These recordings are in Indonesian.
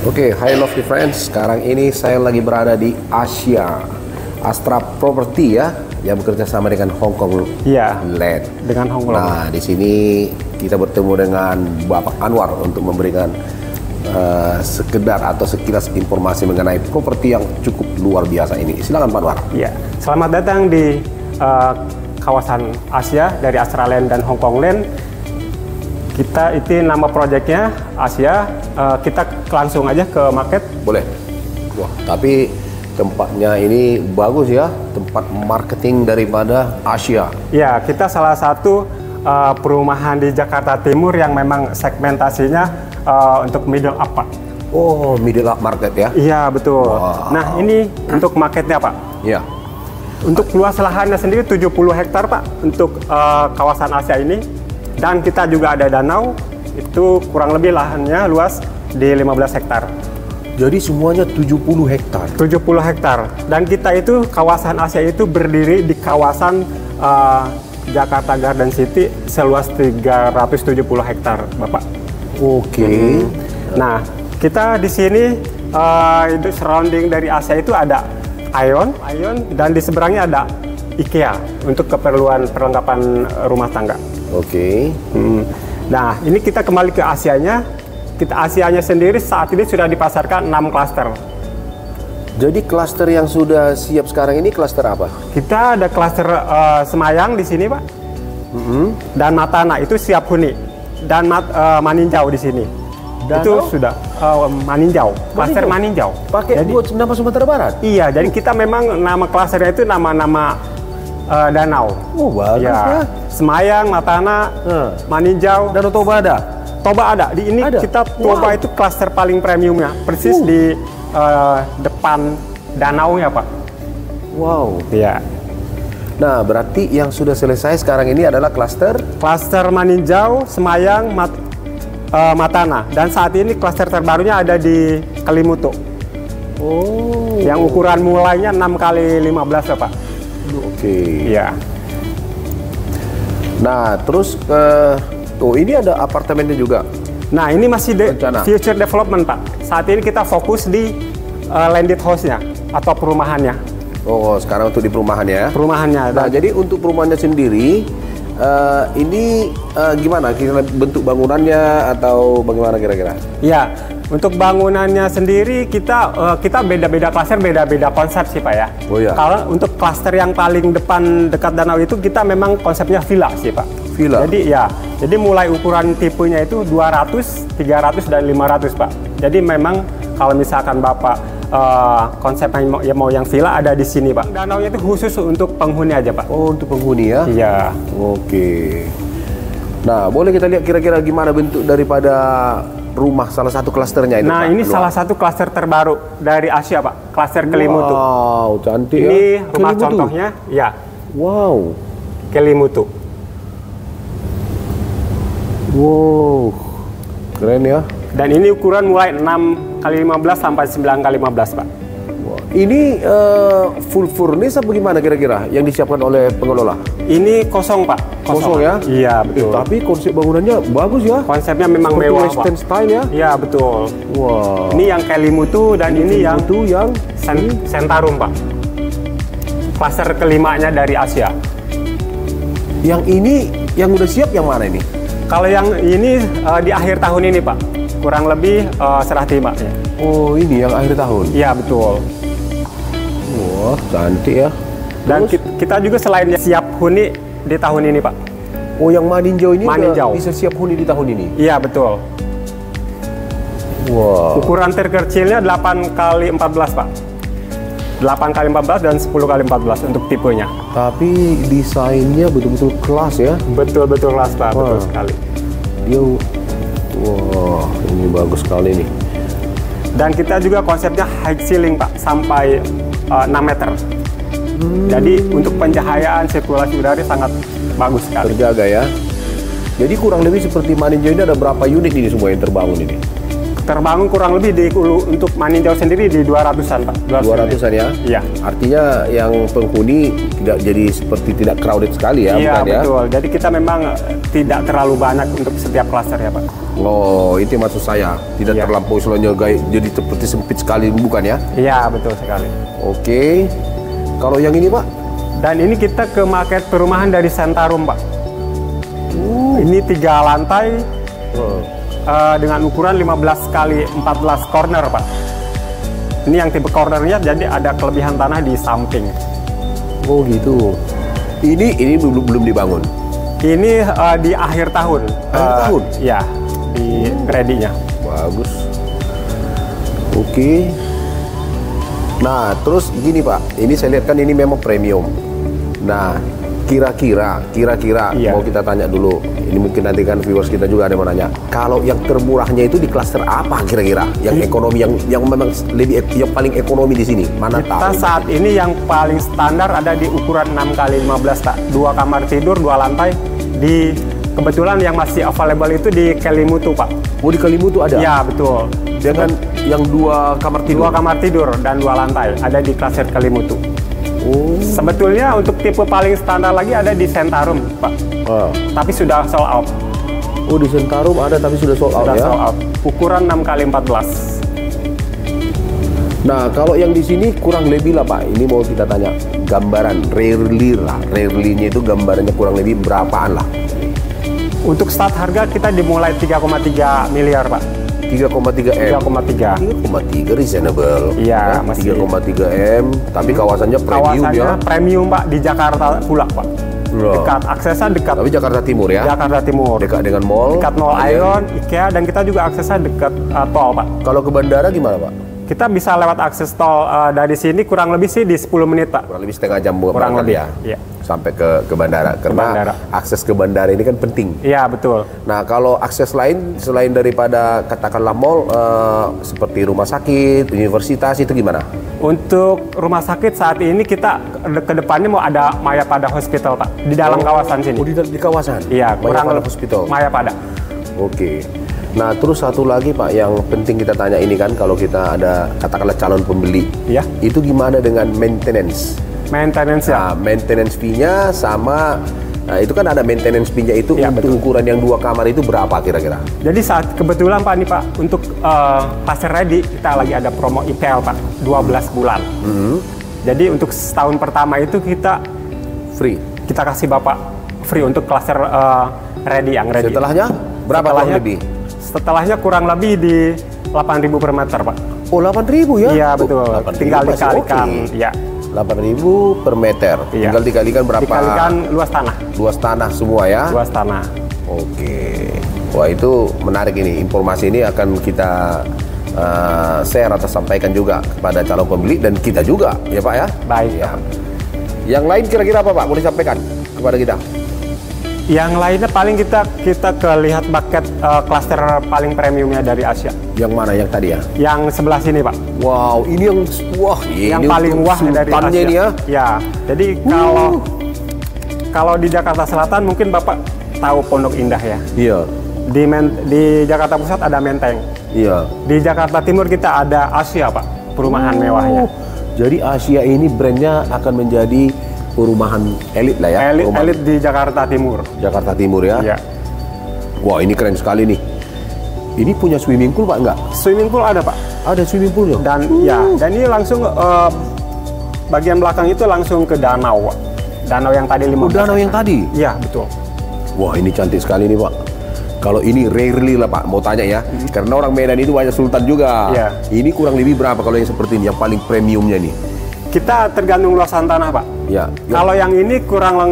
Oke, hi lovely friends. Sekarang ini saya lagi berada di Asia Astra Property ya, yang bekerja sama dengan Hong Kong Land. Dengan Hong Kong. Nah, di sini kita bertemu dengan Bapak Anwar untuk memberikan sekedar atau sekilas informasi mengenai properti yang cukup luar biasa ini. Silakan Pak Anwar. Iya, selamat datang di kawasan Asia dari Astra Land dan Hong Kong Land. Kita itu nama proyeknya Asia. Kita langsung aja ke market. Boleh. Wah, tapi tempatnya ini bagus ya, tempat marketing daripada Asia. Ya, kita salah satu perumahan di Jakarta Timur yang memang segmentasinya untuk middle up, Pak. Oh, middle up market ya? Iya, betul. Wow. Nah, ini untuk marketnya, Pak. Iya. Untuk luas lahannya sendiri 70 hektar, Pak, untuk kawasan Asia ini. Dan kita juga ada danau, itu kurang lebih lahannya luas di 15 hektar. Jadi semuanya 70 hektar? 70 hektar. Dan kita itu, kawasan Asia itu berdiri di kawasan Jakarta Garden City seluas 370 hektar, Bapak. Oke. Nah, kita di sini, itu surrounding dari Asia itu ada Ion, dan di seberangnya ada IKEA untuk keperluan perlengkapan rumah tangga. Oke. Nah, ini kita kembali ke Asianya. Asianya sendiri saat ini sudah dipasarkan 6 klaster. Jadi klaster yang sudah siap sekarang ini klaster apa? Kita ada klaster Semayang di sini, Pak. Dan Matana itu siap huni. Dan Maninjau di sini. Danau? Itu sudah Maninjau, klaster Maninjau. Pakai buat nama Sumatera Barat? Iya, jadi kita memang nama klasternya itu nama-nama danau. Oh, bagus ya. Semayang, Matana, Maninjau, Danau Toba ada? Toba ada. Di ini ada? kita Toba itu klaster paling premiumnya, persis di depan danaunya, Pak. Wow. Iya. Nah, berarti yang sudah selesai sekarang ini adalah klaster Maninjau, Semayang, Matana. Dan saat ini klaster terbarunya ada di Kelimutu. Oh. Yang ukuran mulainya 6 kali 15 ya, Pak. Oke. Iya. Nah, terus ini ada apartemennya juga. Nah, ini masih future development, Pak. Saat ini kita fokus di landed house-nya atau perumahannya. Oh, sekarang untuk di perumahannya ya? Perumahannya. Nah, jadi untuk perumahannya sendiri, ini gimana? Kira bentuk bangunannya atau bagaimana kira-kira? Ya, untuk bangunannya sendiri kita beda-beda klaster, beda-beda konsep sih, Pak ya. Oh ya. Kalau untuk klaster yang paling depan dekat danau itu kita memang konsepnya villa sih, Pak. Villa. Jadi mulai ukuran tipenya itu 200, 300 dan 500, Pak. Jadi memang kalau misalkan Bapak konsepnya mau yang villa ada di sini, Pak. Danaunya itu khusus untuk penghuni aja, Pak. Oh, untuk penghuni ya? Iya. Oke. Nah, boleh kita lihat kira-kira gimana bentuk daripada rumah salah satu klasternya itu, Nah, Pak? ini salah satu klaster terbaru dari Asia, Pak. Klaster Kelimutu. Wow, cantik ya. Ini rumah Kelimutu. contohnya, ya. Wow. Kelimutu. Wow. Keren ya. Dan ini ukuran mulai 6 kali 15 sampai 9 kali 15, Pak. Ini full furnish apa gimana kira-kira yang disiapkan oleh pengelola? Ini kosong, Pak. Kosong ya? Iya, betul. Tapi konsep bangunannya bagus ya? Konsepnya memang seperti mewah, Western Pak. style ya? Iya, betul. Wow. Ini yang Kelimutu dan ini yang Centarum, Pak. Klaster kelimanya dari Asia. Yang ini yang udah siap yang mana ini? Kalau yang ini di akhir tahun ini, Pak. Kurang lebih serah terima ya. Oh, ini yang akhir tahun? Iya, betul. Wah, cantik ya. Dan kita juga selain siap huni di tahun ini, Pak. Oh, yang Maninjau ini Maninjau. bisa siap huni di tahun ini? Iya, betul. Wow. Ukuran terkecilnya 8 kali 14, Pak. 8 kali 14 dan 10 kali 14 untuk tipenya. Tapi desainnya betul-betul kelas ya? Betul-betul kelas, Pak. Betul sekali. Dia, wah, ini bagus sekali nih. Dan kita juga konsepnya high ceiling, Pak, sampai 6 meter. Jadi untuk pencahayaan sirkulasi udara sangat bagus sekali. Terjaga ya. Jadi kurang lebih seperti Maninjau ini ada berapa unit ini semua yang terbangun ini? Terbangun kurang lebih di untuk Maninjau sendiri di 200-an Pak. 200-an ya? Iya. Artinya yang penghuni tidak jadi seperti tidak crowded sekali ya, Iya, bukan ya? betul. Jadi kita memang tidak terlalu banyak untuk setiap klaster ya Pak. Oh, itu maksud saya. Tidak Iya. terlampau istilahnya jadi seperti sempit sekali, bukan ya? Iya, betul sekali. Oke. Kalau yang ini Pak? Dan ini kita ke market perumahan dari Centarum Pak. Ini 3 lantai dengan ukuran 15 kali 14 corner Pak. Ini yang tipe cornernya, jadi ada kelebihan tanah di samping. Oh gitu. Ini belum dibangun. Ini di akhir tahun. Akhir tahun? Ya, di ready-nya. Bagus. Oke. Nah, terus gini Pak, ini saya lihat kan ini memang premium. Nah, kira-kira Iya. mau kita tanya dulu. Ini mungkin nanti kan viewers kita juga ada yang mau nanya. Kalau yang termurahnya itu di klaster apa kira-kira? Yang ekonomi yang memang yang paling ekonomi di sini. Mana Kita tahu? saat ini yang paling standar ada di ukuran 6 kali 15 Pak. 2 kamar tidur, 2 lantai. Di kebetulan yang masih available itu di Kelimutu Pak. Oh, di Kelimutu ada? Ya, betul. Dengan yang 2 kamar tidur? 2 kamar tidur dan 2 lantai ada di klaster Kelimutu. Oh. Sebetulnya untuk tipe paling standar lagi ada di Centarum Pak. Tapi sudah sold out. Oh, di Centarum ada tapi sudah sold out Sudah ya? sold out. Ukuran 6 kali 14. Nah, kalau yang di sini kurang lebih lah Pak. Ini mau kita tanya gambaran rarely lah. Rarely-nya itu gambarannya kurang lebih berapaan lah? Untuk start harga kita dimulai 3,3 miliar Pak. 3,3 M. 3,3. 3,3 reasonable. Iya, masih. 3,3 M. Tapi kawasannya premium Kawasannya ya. premium Pak, di Jakarta pula Pak. Loh. Dekat, aksesnya dekat. Tapi Jakarta Timur ya. Jakarta Timur. Dekat dengan mall. Dekat Mall Aja. Ion, IKEA, dan kita juga aksesnya dekat tol Pak. Kalau ke bandara gimana Pak? Kita bisa lewat akses tol dari sini kurang lebih sih di 10 menit Pak. Kurang lebih setengah jam buat Kurang berangkat lebih, ya. iya. Sampai ke bandara. Karena bandara. akses ke bandara ini kan penting. Iya, betul. Nah, kalau akses lain selain daripada katakanlah mall seperti rumah sakit, universitas itu gimana? Untuk rumah sakit saat ini kita ke depannya mau ada Mayapada Hospital Pak, di dalam kawasan sini. Oh, di kawasan? Iya, kurang Mayapada Hospital. Mayapada. Oke. Nah, terus satu lagi Pak yang penting kita tanya ini kan, kalau kita ada katakanlah calon pembeli, Iya. itu gimana dengan maintenance? Maintenance ya. Nah, maintenance fee-nya sama, nah itu kan ada maintenance fee-nya itu Iya, untuk betul. ukuran yang 2 kamar itu berapa kira-kira? Jadi saat kebetulan Pak nih Pak, untuk pasar ready kita lagi ada promo IPL Pak, 12 bulan. Jadi untuk setahun pertama itu kita Free. kasih Bapak free untuk klaster ready yang ready. Setelahnya berapa kurang lebih? Setelahnya kurang lebih di 8.000 per meter Pak. Oh, 8.000 ya? Iya, betul. 8.000 Tinggal masih dikalikan. oke. Ya. 8.000 per meter. Iya. Tinggal dikalikan berapa? Dikalikan luas tanah. Luas tanah semua ya? Luas tanah. Oke. Wah, itu menarik ini. Informasi ini akan kita share atau sampaikan juga kepada calon pembeli dan kita juga, ya Pak ya? Baik. Ya. Yang lain kira-kira apa Pak? Boleh sampaikan kepada kita? Yang lainnya paling kita lihat bucket klaster paling premiumnya dari Asia. Yang mana yang tadi ya? Yang sebelah sini Pak. Wow, ini yang Yang ini paling untuk wah dari sultannya Asia. ini ya. Ya. Jadi kalau di Jakarta Selatan mungkin Bapak tahu Pondok Indah ya. Iya. Di Jakarta Pusat ada Menteng. Iya. Di Jakarta Timur kita ada Asia Pak, perumahan mewahnya. Jadi Asia ini brandnya akan menjadi perumahan elit lah ya. Perumahan Elit di Jakarta Timur. Jakarta Timur ya. Iya. Wah, ini keren sekali nih. Ini punya swimming pool Pak enggak? Swimming pool ada Pak. Ada swimming poolnya. Dan dan ini langsung bagian belakang itu langsung ke danau Pak. Danau yang tadi 15. danau yang tadi. Iya, betul. Wah, ini cantik sekali nih Pak. Kalau ini rarely lah Pak, mau tanya ya. Karena orang Medan itu banyak sultan juga. Iya. Ini kurang lebih berapa kalau yang seperti ini, yang paling premiumnya nih? Kita tergantung luasan tanah Pak. Ya. Kalau yang ini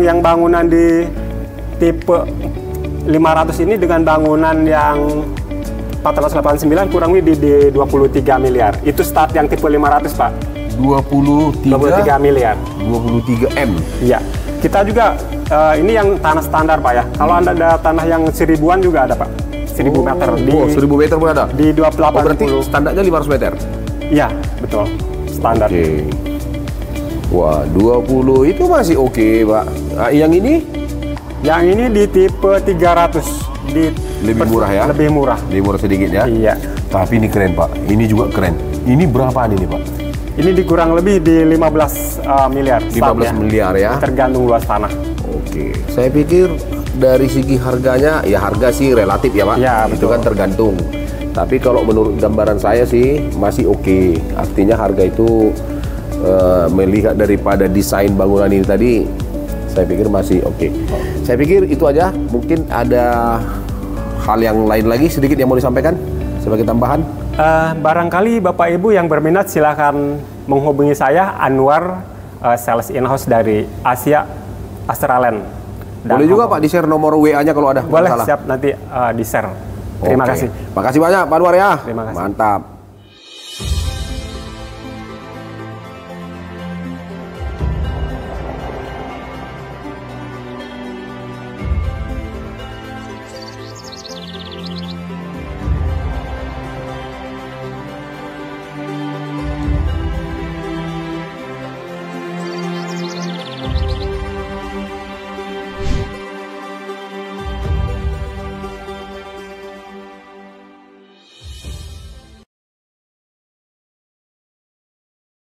yang bangunan di tipe 500 ini dengan bangunan yang 489 kurang lebih di 23 miliar. Itu start yang tipe 500 Pak. 23 miliar. 23 M. Iya. Kita juga ini yang tanah standar Pak ya. Kalau Anda ada tanah yang 1000-an juga ada Pak. 1000 meter di 1000 meter pun ada. di 28. Oh, berarti standarnya 500 meter. Iya, betul. Standar. Oke. Wah, 20 itu masih oke, Pak. Nah, yang ini? Yang ini di tipe 300 di Lebih murah ya? Lebih murah. Lebih murah sedikit ya? Iya. Tapi ini keren Pak, ini juga keren. Ini berapaan ini Pak? Ini dikurang lebih di 15 miliar. 15 miliar ya? Tergantung luas tanah. Oke, saya pikir dari segi harganya, ya harga sih relatif ya Pak? Ya, itu betul. kan tergantung. Tapi kalau menurut gambaran saya sih masih oke. Artinya harga itu melihat daripada desain bangunan ini tadi, saya pikir masih oke. Saya pikir itu aja. Mungkin ada hal yang lain lagi sedikit yang mau disampaikan sebagai tambahan. Barangkali Bapak Ibu yang berminat silahkan menghubungi saya, Anwar, sales in-house dari Asia Astraland. Boleh juga Pak di-share nomor WA-nya kalau ada Boleh, masalah. siap nanti di-share. Terima kasih. Makasih banyak Pak Anwar ya. Terima kasih. Mantap.